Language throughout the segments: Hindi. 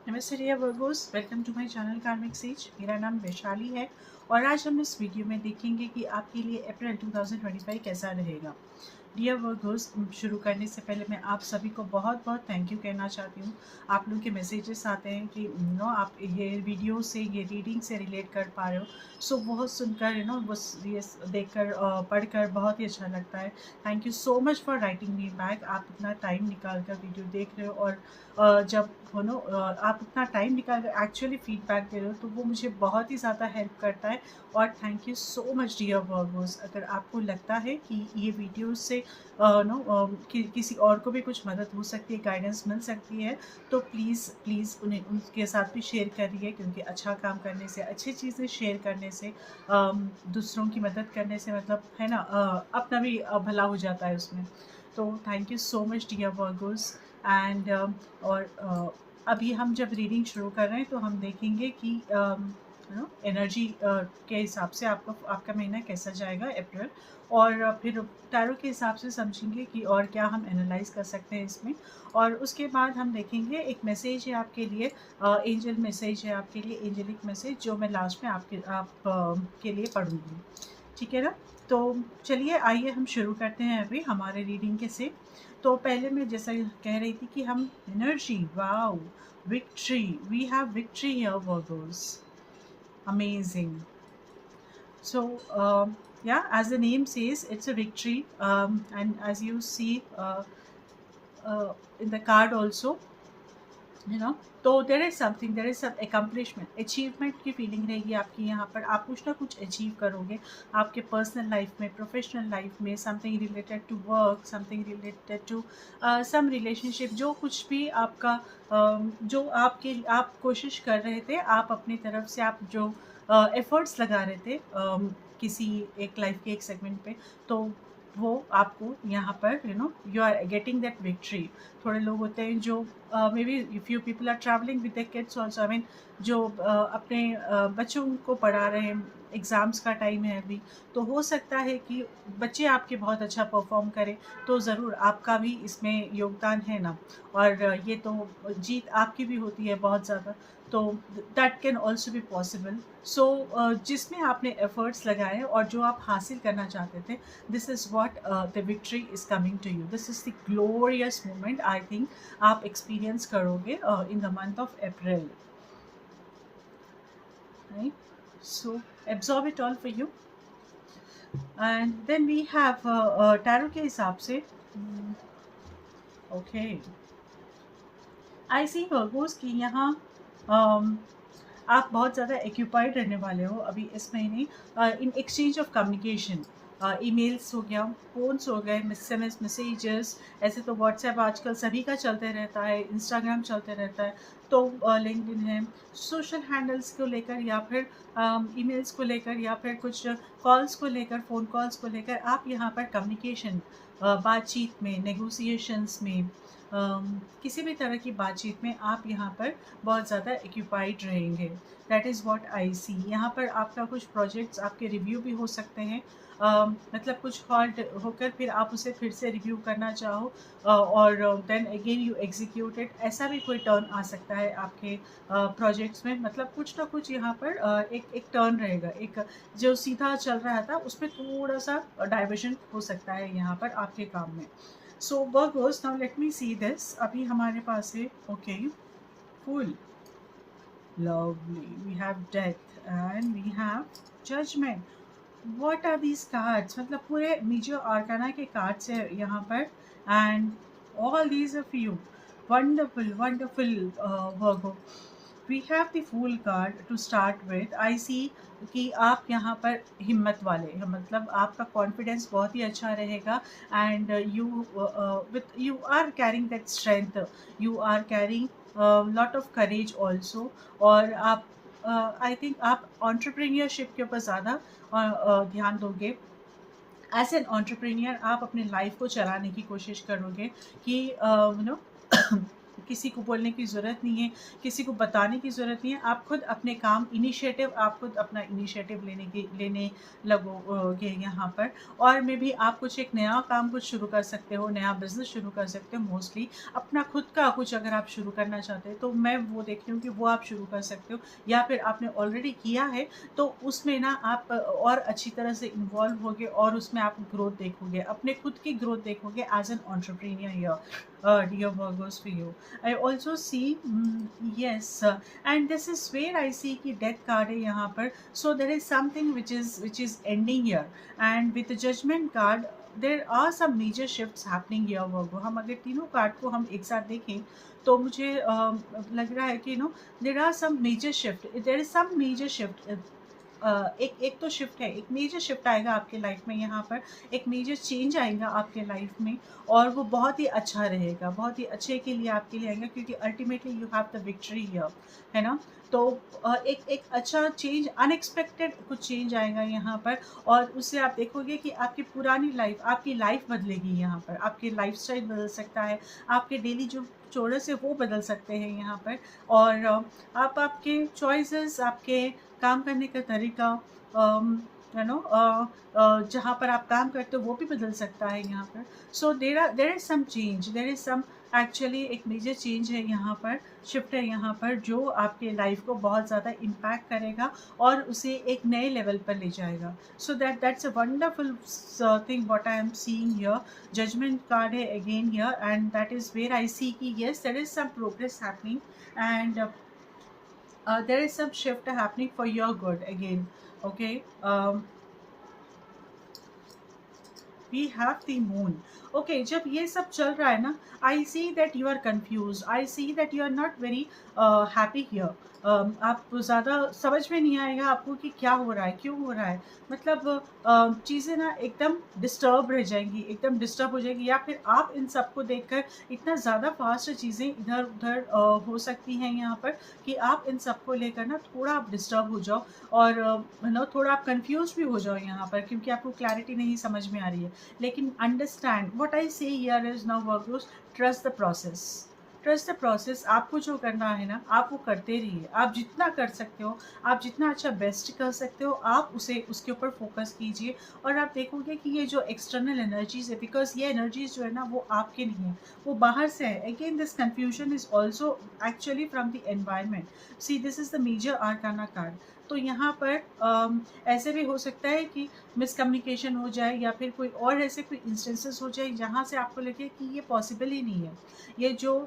नमस्ते dear Virgos, welcome to my channel Karmic Sage. मेरा नाम वैशाली है और आज हम इस वीडियो में देखेंगे कि आपके लिए अप्रैल 2025 कैसा रहेगा। डियर वर्गोस, शुरू करने से पहले मैं आप सभी को बहुत बहुत थैंक यू कहना चाहती हूँ। आप लोगों के मैसेजेस आते हैं कि आप ये वीडियो से, ये रीडिंग से रिलेट कर पा रहे हो। सो बहुत सुनकर बस ये देखकर पढ़कर बहुत ही अच्छा लगता है। Thank you so much for writing me back. आप इतना टाइम निकाल कर वीडियो देख रहे हो और जब आप उतना टाइम निकाल कर एक्चुअली फीडबैक दे रहे हो तो वो मुझे बहुत ही ज़्यादा हेल्प करता है। और thank you so much dear Virgos. अगर आपको लगता है कि ये वीडियो से किसी और को भी कुछ मदद हो सकती है, गाइडेंस मिल सकती है, तो प्लीज़ प्लीज़ उन्हें उनके साथ भी शेयर करिए, क्योंकि अच्छा काम करने से, अच्छी चीज़ें शेयर करने से, दूसरों की मदद करने से मतलब है ना, अपना भी भला हो जाता है उसमें। तो thank you so much dear Virgos. And अभी हम जब रीडिंग शुरू कर रहे हैं तो हम देखेंगे कि एनर्जी के हिसाब से आपका महीना कैसा जाएगा अप्रैल। और फिर टैरो के हिसाब से समझेंगे कि और क्या हम एनालाइज कर सकते हैं इसमें। और उसके बाद हम देखेंगे, एक मैसेज है आपके लिए, एंजल मैसेज है आपके लिए, एंजलिक मैसेज, जो मैं लास्ट में के लिए पढ़ूंगी। ठीक है ना। तो चलिए, आइए हम शुरू करते हैं अभी हमारे रीडिंग के से। तो पहले मैं जैसा कह रही थी कि हम energy, wow, victory, we have victory here Virgos, amazing. So, yeah, as the name says, it's a victory, and as you see in the card also, तो there is some accomplishment, achievement की फीलिंग रहेगी आपकी। यहाँ पर आप कुछ ना कुछ अचीव करोगे आपके पर्सनल लाइफ में, प्रोफेशनल लाइफ में, something related to work, something related to some relationship, जो कुछ भी आपका जो आप कोशिश कर रहे थे, आप अपनी तरफ से आप जो एफर्ट्स लगा रहे थे किसी एक लाइफ के एक सेगमेंट पे, तो वो आपको यहाँ पर you are getting that victory. थोड़े लोग होते हैं जो maybe few people are travelling with the kids also, I mean जो अपने बच्चों को पढ़ा रहे हैं, एग्ज़ाम्स का टाइम है अभी, तो हो सकता है कि बच्चे आपके बहुत अच्छा परफॉर्म करें, तो ज़रूर आपका भी इसमें योगदान है ना। और ये तो जीत आपकी भी होती है बहुत ज़्यादा, तो that can also be possible. So जिसमें आपने एफर्ट्स लगाए और जो आप हासिल करना चाहते थे, this is what the victory is coming to you. This is the glorious moment I think आप experience करोगे in the month of April, right? So absorb it all for you, and then we have tarot के हिसाब से, okay, I see Virgos कि यहाँ आप बहुत ज़्यादा एक्यूपाइड रहने वाले हो अभी इस महीने, in exchange of communication, emails हो गया, फ़ोन्स हो गए, SMS मैसेजेस। ऐसे तो व्हाट्सएप आजकल सभी का चलते रहता है, इंस्टाग्राम चलते रहता है, तो लिंक्डइन है, सोशल हैंडल्स को लेकर या फिर ईमेल्स को लेकर या फिर कुछ कॉल्स को लेकर, फ़ोन कॉल्स को लेकर आप यहाँ पर कम्युनिकेशन, बातचीत में, नेगोशिएशंस में, किसी भी तरह की बातचीत में आप यहाँ पर बहुत ज़्यादा एक्यूपाइड रहेंगे। दैट इज़ व्हाट आई सी। यहाँ पर आपका कुछ प्रोजेक्ट्स आपके रिव्यू भी हो सकते हैं, मतलब कुछ हॉल्ट होकर फिर आप उसे फिर से रिव्यू करना चाहो, और then again you execute it, ऐसा भी कोई टर्न आ सकता है आपके प्रोजेक्ट्स में। मतलब कुछ ना कुछ यहाँ पर एक टर्न रहेगा, एक जो सीधा चल रहा था उसमें थोड़ा सा डाइवर्जन हो सकता है यहाँ पर आपके काम में। So Virgos, now let me see this. अभी हमारे पास है, okay, fool, lovely, we have death and we have judgment. What are these cards? मतलब पूरे मेजर आर्काना के कार्ड्स है यहाँ पर, and all these are for you. Wonderful wonderful Virgo. We have the fool card to start with. I see कि आप यहाँ पर हिम्मत वाले हैं, मतलब आपका कॉन्फिडेंस बहुत ही अच्छा रहेगा, and you are carrying that strength, you are carrying lot of courage also. और आप आई थिंक आप ऑन्टरप्रेन्योरशिप के ऊपर ज़्यादा ध्यान दोगे। एज एन ऑन्टरप्रेन्योर आप अपने लाइफ को चलाने की कोशिश करोगे कि किसी को बोलने की ज़रूरत नहीं है, किसी को बताने की ज़रूरत नहीं है। आप खुद अपने काम इनिशिएटिव आप खुद अपना इनिशिएटिव लेने लगोगे यहाँ पर। और मे बी आप कुछ एक नया काम कुछ शुरू कर सकते हो, नया बिज़नेस शुरू कर सकते हो। मोस्टली अपना खुद का कुछ अगर आप शुरू करना चाहते हैं तो मैं वो देखती हूँ कि वो आप शुरू कर सकते हो, या फिर आपने ऑलरेडी किया है तो उसमें ना आप और अच्छी तरह से इन्वॉल्व होगे और उसमें आप ग्रोथ देखोगे, अपने खुद की ग्रोथ देखोगे as an entrepreneur here, dear Virgos, for you. I also see, yes, and this is where I see कि death card है यहाँ पर. So there is something which is ending here, and with the judgment card there are some major shifts happening here, Virgo. हम अगर तीनों कार्ड को हम एक साथ देखें तो मुझे लग रहा है कि there are some major shift, there is some major shift. एक तो शिफ्ट है, एक मेजर शिफ्ट आएगा आपके लाइफ में यहाँ पर, एक मेजर चेंज आएगा आपके लाइफ में, और वो बहुत ही अच्छा रहेगा, बहुत ही अच्छे के लिए आपके लिए आएगा, क्योंकि ultimately you have the victory here, है ना। तो एक अच्छा चेंज, अनएक्सपेक्टेड कुछ चेंज आएगा यहाँ पर, और उससे आप देखोगे कि आपकी पुरानी लाइफ, आपकी लाइफ बदलेगी यहाँ पर, आपकी लाइफस्टाइल बदल सकता है, आपके डेली जो चोरस है वो बदल सकते हैं यहाँ पर, और आप आपके चॉइसेस, आपके काम करने का तरीका, जहाँ पर आप काम करते हो वो भी बदल सकता है यहाँ पर। So there is some change, there is some actually एक मेजर चेंज है यहाँ पर, शिफ्ट है यहाँ पर, जो आपके लाइफ को बहुत ज़्यादा इम्पैक्ट करेगा और उसे एक नए लेवल पर ले जाएगा। So that's a wonderful thing what I am seeing here. Judgment card है again here, and that is where I see कि yes there is some progress happening, and there is some shift happening for your good again. Okay, we have the moon. Okay, जब ये सब चल रहा है ना, I see that you are confused, I see that you are not very happy here. आप ज़्यादा समझ में नहीं आएगा आपको कि क्या हो रहा है, क्यों हो रहा है, मतलब चीज़ें ना एकदम डिस्टर्ब रह जाएंगी, एकदम डिस्टर्ब हो जाएगी, या फिर आप इन सबको देखकर इतना ज़्यादा फास्ट चीज़ें इधर उधर हो सकती हैं यहाँ पर, कि आप इन सबको लेकर ना थोड़ा आप डिस्टर्ब हो जाओ, और थोड़ा आप कंफ्यूज भी हो जाओ यहाँ पर, क्योंकि आपको क्लैरिटी नहीं समझ में आ रही है। लेकिन अंडरस्टैंड व्हाट आई से here is now workers, trust the process, trust the process. आपको जो करना है ना आप वो करते रहिए, आप जितना कर सकते हो, आप जितना अच्छा बेस्ट कर सकते हो, आप उसके ऊपर फोकस कीजिए, और आप देखोगे कि ये जो एक्सटर्नल एनर्जीज है, बिकॉज ये एनर्जीज जो है ना वो आपके नहीं है, वो बाहर से है। Again this confusion is also actually from the environment. See this is the major arcana card. तो यहाँ पर ऐसे भी हो सकता है कि मिसकम्युनिकेशन हो जाए, या फिर कोई और ऐसे कोई इंस्टेंसेस हो जाए जहाँ से आपको लगे कि ये पॉसिबल ही नहीं है, ये जो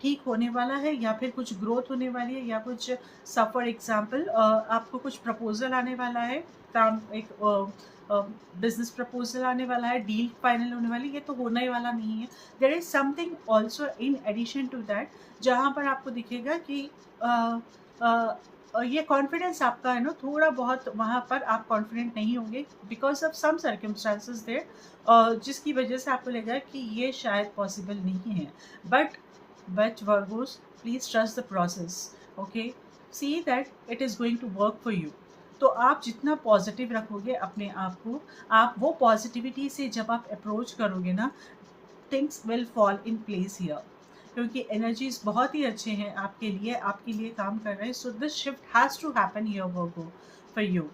ठीक होने वाला है, या फिर कुछ ग्रोथ होने वाली है, या कुछ फॉर एग्जांपल आपको कुछ प्रपोजल आने वाला है, काम एक बिजनेस प्रपोजल आने वाला है, डील फाइनल होने वाली, ये तो होने ही वाला नहीं है। There is something also in addition to that, जहाँ पर आपको दिखेगा कि ये कॉन्फिडेंस आपका है ना थोड़ा बहुत, वहाँ पर आप कॉन्फिडेंट नहीं होंगे because of some circumstances there, जिसकी वजह से आपको लगेगा कि ये शायद पॉसिबल नहीं है। But Virgos, please trust the process. Okay, see that it is going to work for you. तो आप जितना पॉजिटिव रखोगे अपने आप को, आप वो पॉजिटिविटी से जब आप अप्रोच करोगे ना, things will fall in place here, क्योंकि एनर्जीज बहुत ही अच्छे हैं आपके लिए काम कर रहे हैं। So this shift has to happen here Virgo for you.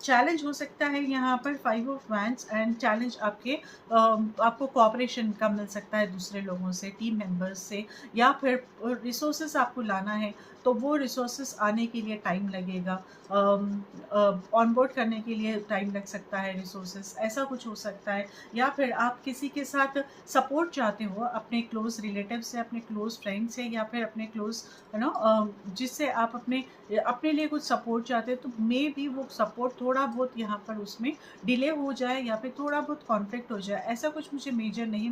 Challenge हो सकता है यहाँ पर 5 ऑफ वैंड्स, एंड चैलेंज आपको कोऑपरेशन का मिल सकता है दूसरे लोगों से, टीम मेंबर्स से, या फिर रिसोर्सेज आपको लाना है तो वो रिसोर्सेज आने के लिए टाइम लगेगा, ऑनबोर्ड करने के लिए टाइम लग सकता है, रिसोर्सेज ऐसा कुछ हो सकता है। या फिर आप किसी के साथ सपोर्ट चाहते हो, अपने क्लोज रिलेटिव से, अपने क्लोज फ्रेंड से, या फिर अपने क्लोज जिससे आप अपने लिए कुछ सपोर्ट चाहते हैं, तो मे भी वो सपोर्ट थोड़ा बहुत यहाँ पर उसमें डिले हो जाए, या फिर थोड़ा बहुत कॉन्फ्लिक्ट हो जाए, ऐसा कुछ मुझे मेजर नहीं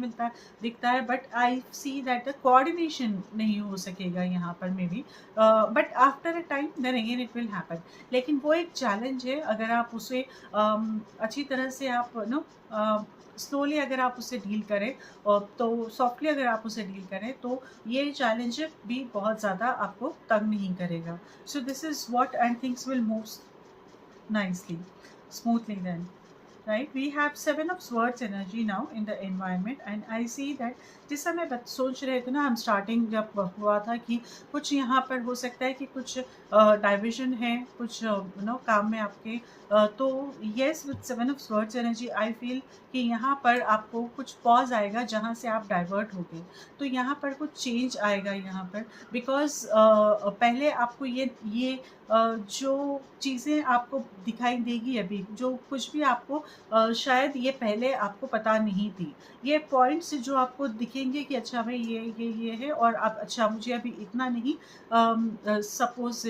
दिखता है। But I see that the coordination नहीं हो सकेगा यहाँ पर maybe, but after a time then again it will happen. लेकिन वो एक चैलेंज है, अगर आप उसे अच्छी तरह से आप स्लोली अगर आप उससे डील करें, और तो सॉफ्टली अगर आप उसे डील करें, तो ये चैलेंज भी बहुत ज़्यादा आपको तंग नहीं करेगा। So this is what, and things will move nicely, smoothly then. Right. We have 7 of swords energy now in the environment and I see that जिस समय सोच रहे थे ना, हम स्टार्टिंग जब हुआ था कि कुछ यहाँ पर हो सकता है कि कुछ डाइविजन है कुछ काम में आपके, तो yes with 7 of swords energy I feel कि यहाँ पर आपको कुछ पॉज आएगा जहाँ से आप डाइवर्ट हो गए, तो यहाँ पर कुछ चेंज आएगा यहाँ पर, बिकॉज पहले आपको ये जो चीज़ें आपको दिखाई देगी अभी, जो कुछ भी आपको शायद ये पहले आपको पता नहीं थी, ये पॉइंट्स जो आपको दिखेंगे कि अच्छा भाई ये है, और अब अच्छा मुझे अभी इतना नहीं, सपोज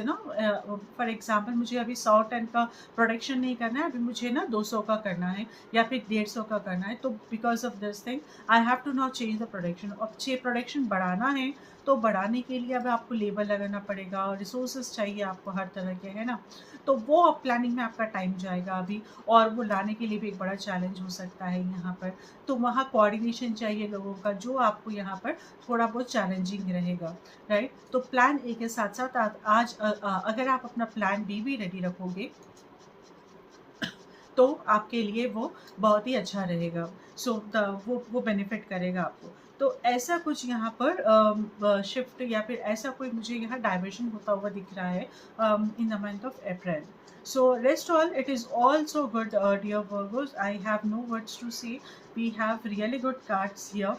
फॉर एग्जांपल मुझे अभी 100 टन का प्रोडक्शन नहीं करना है, अभी मुझे ना 200 का करना है या फिर 150 का करना है, तो because of this thing I have to now change the production. अब प्रोडक्शन बढ़ाना है तो बढ़ाने के लिए अब आपको लेबर लगाना पड़ेगा और रिसोर्सेज चाहिए आपको हर तरह के, है ना, तो वो अब प्लानिंग में आपका टाइम जाएगा अभी, और वो लाने के लिए भी एक बड़ा चैलेंज हो सकता है यहाँ पर, तो वहाँ कोऑर्डिनेशन चाहिए लोगों का, जो आपको यहाँ पर थोड़ा बहुत चैलेंजिंग रहेगा, राइट. तो प्लान ए के साथ साथ आज अगर आप अपना प्लान बी भी रेडी रखोगे तो आपके लिए वो बहुत ही अच्छा रहेगा. सो वो बेनिफिट करेगा आपको. तो ऐसा कुछ यहाँ पर शिफ्ट या फिर ऐसा कोई मुझे यहाँ डाइवर्शन होता हुआ दिख रहा है in the month of April. So rest all, it is also good, dear Virgos. I have no words to say. We have really good cards here.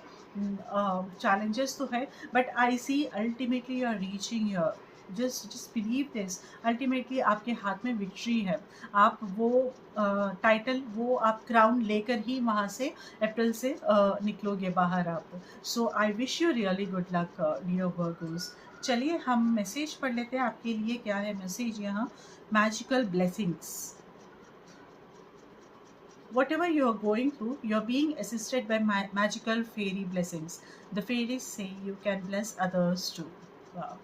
Challenges तो है, but I see ultimately you are reaching here. Just believe this. Ultimately आपके हाथ में विक्ट्री है. आप वो टाइटल, वो आप क्राउन लेकर ही वहाँ से अप्रैल से निकलोगे बाहर आप. So I wish you really good luck dear Vargos. चलिए हम मैसेज पढ़ लेते हैं आपके लिए. क्या है मैसेज यहाँ? Magical blessings. Whatever you are going through, you are being assisted by magical fairy blessings. The fairies say you can bless others too. Wow.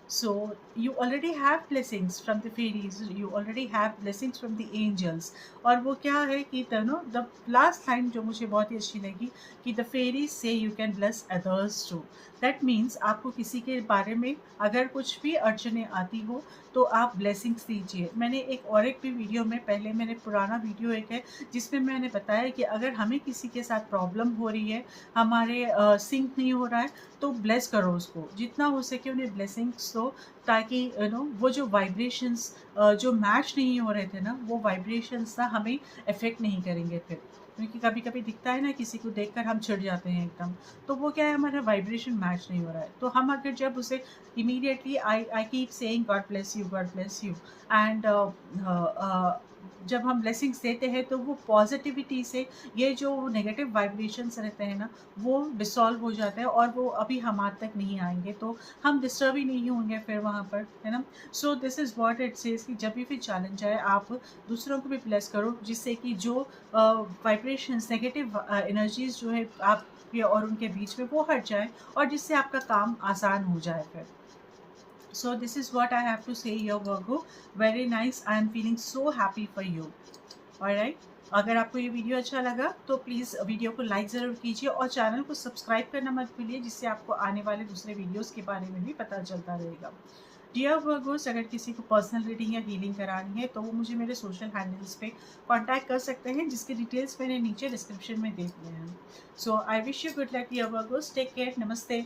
So you already have blessings from the fairies, you already have blessings from the angels. और वो क्या है कि the last line जो मुझे बहुत ही अच्छी लगी कि the fairies say you can bless others too. That means आपको किसी के बारे में अगर कुछ भी अड़चने आती हो तो आप ब्लेसिंग्स दीजिए. मैंने एक भी वीडियो में, पहले मैंने पुराना वीडियो एक है जिसमें मैंने बताया कि अगर हमें किसी के साथ प्रॉब्लम हो रही है, हमारे सिंक नहीं हो रहा है, तो ब्लेस करो उसको, जितना हो सके उन्हें ब्लेसिंग्स दो, ताकि वो जो वाइब्रेशंस जो मैच नहीं हो रहे थे ना, वो वाइब्रेशंस ना हमें अफेक्ट नहीं करेंगे फिर. क्योंकि कभी कभी दिखता है ना, किसी को देखकर हम चिढ़ जाते हैं एकदम, तो वो क्या है, हमारा वाइब्रेशन मैच नहीं हो रहा है. तो हम अगर जब उसे immediately I keep saying God bless you and जब हम ब्लेसिंग्स देते हैं तो वो पॉजिटिविटी से ये जो नेगेटिव वाइब्रेशंस रहते हैं ना, वो डिसॉल्व हो जाते हैं और वो अभी हमारे तक नहीं आएंगे, तो हम डिस्टर्ब ही नहीं होंगे फिर वहाँ पर, है ना. सो this is what it says कि जब भी फिर चैलेंज आए आप दूसरों को भी ब्लेस करो, जिससे कि जो वाइब्रेशंस, नेगेटिव एनर्जीज जो है आपके और उनके बीच में, वो हट जाए और जिससे आपका काम आसान हो जाए फिर. So this is what I have to say here, Virgo. Very nice. I am feeling so happy for you. Alright. अगर आपको ये वीडियो अच्छा लगा तो प्लीज़ वीडियो को लाइक ज़रूर कीजिए और चैनल को सब्सक्राइब करना मत भूलिए, जिससे आपको आने वाले दूसरे वीडियोस के बारे में भी पता चलता रहेगा. डियर वर्गोस, अगर किसी को पर्सनल रीडिंग या हीलिंग करानी है तो वो मुझे मेरे सोशल हैंडल्स पे कांटेक्ट कर सकते हैं, जिसके डिटेल्स मैंने नीचे डिस्क्रिप्शन में दे दिए हैं. So I wish you good luck dear Vargos. Take care. नमस्ते.